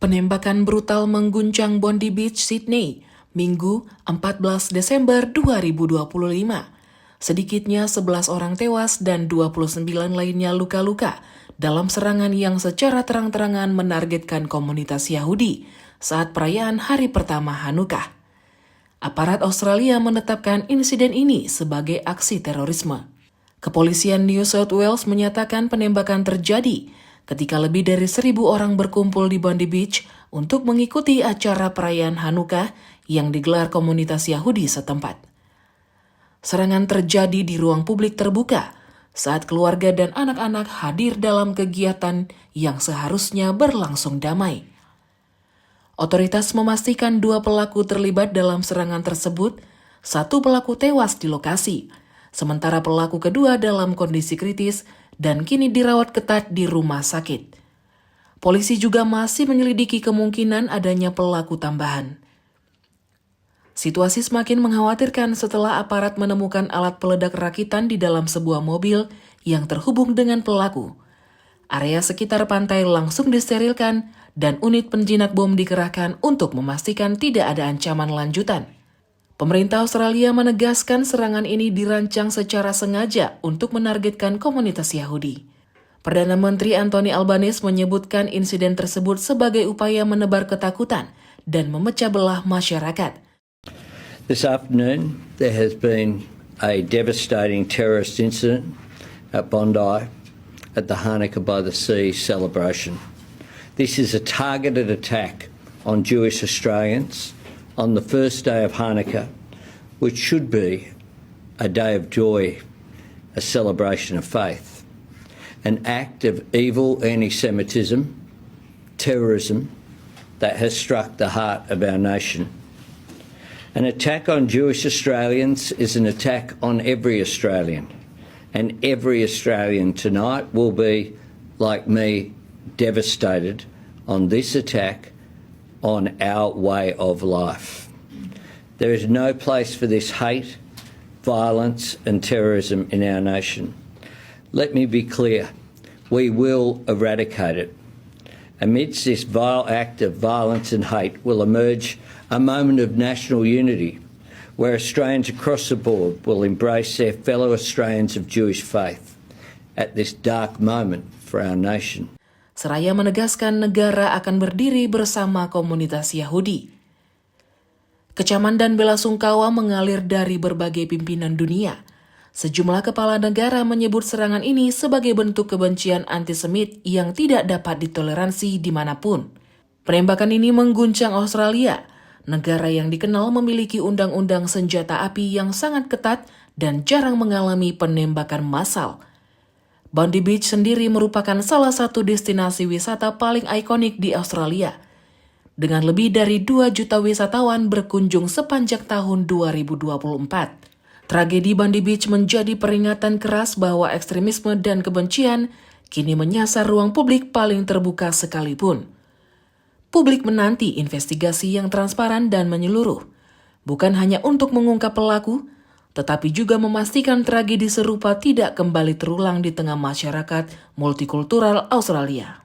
Penembakan brutal mengguncang Bondi Beach, Sydney, Minggu 14 Desember 2025. Sedikitnya 11 orang tewas dan 29 lainnya luka-luka dalam serangan yang secara terang-terangan menargetkan komunitas Yahudi saat perayaan hari pertama Hanukkah. Aparat Australia menetapkan insiden ini sebagai aksi terorisme. Kepolisian New South Wales menyatakan penembakan terjadi ketika lebih dari 1.000 orang berkumpul di Bondi Beach untuk mengikuti acara perayaan Hanukkah yang digelar komunitas Yahudi setempat. Serangan terjadi di ruang publik terbuka saat keluarga dan anak-anak hadir dalam kegiatan yang seharusnya berlangsung damai. Otoritas memastikan 2 pelaku terlibat dalam serangan tersebut, 1 pelaku tewas di lokasi, sementara pelaku kedua dalam kondisi kritis dan kini dirawat ketat di rumah sakit. Polisi juga masih menyelidiki kemungkinan adanya pelaku tambahan. Situasi semakin mengkhawatirkan setelah aparat menemukan alat peledak rakitan di dalam sebuah mobil yang terhubung dengan pelaku. Area sekitar pantai langsung disterilkan dan unit penjinak bom dikerahkan untuk memastikan tidak ada ancaman lanjutan. Pemerintah Australia menegaskan serangan ini dirancang secara sengaja untuk menargetkan komunitas Yahudi. Perdana Menteri Anthony Albanese menyebutkan insiden tersebut sebagai upaya menebar ketakutan dan memecah belah masyarakat. This afternoon, there has been a devastating terrorist incident at Bondi at the Hanukkah by the Sea celebration. This is a targeted attack on Jewish Australians on the first day of Hanukkah, which should be a day of joy, a celebration of faith, an act of evil anti-Semitism, terrorism that has struck the heart of our nation. An attack on Jewish Australians is an attack on every Australian, and every Australian tonight will be, like me, devastated on this attack on our way of life. There is no place for this hate, violence and terrorism in our nation. Let me be clear, we will eradicate it. Amidst this vile act of violence and hate will emerge a moment of national unity where Australians across the board will embrace their fellow Australians of Jewish faith at this dark moment for our nation. Seraya menegaskan negara akan berdiri bersama komunitas Yahudi. Kecaman dan bela sungkawa mengalir dari berbagai pimpinan dunia. Sejumlah kepala negara menyebut serangan ini sebagai bentuk kebencian antisemit yang tidak dapat ditoleransi dimanapun. Penembakan ini mengguncang Australia, negara yang dikenal memiliki undang-undang senjata api yang sangat ketat dan jarang mengalami penembakan massal. Bondi Beach sendiri merupakan salah satu destinasi wisata paling ikonik di Australia, dengan lebih dari 2 juta wisatawan berkunjung sepanjang tahun 2024. Tragedi Bondi Beach menjadi peringatan keras bahwa ekstremisme dan kebencian kini menyasar ruang publik paling terbuka sekalipun. Publik menanti investigasi yang transparan dan menyeluruh, bukan hanya untuk mengungkap pelaku, tetapi juga memastikan tragedi serupa tidak kembali terulang di tengah masyarakat multikultural Australia.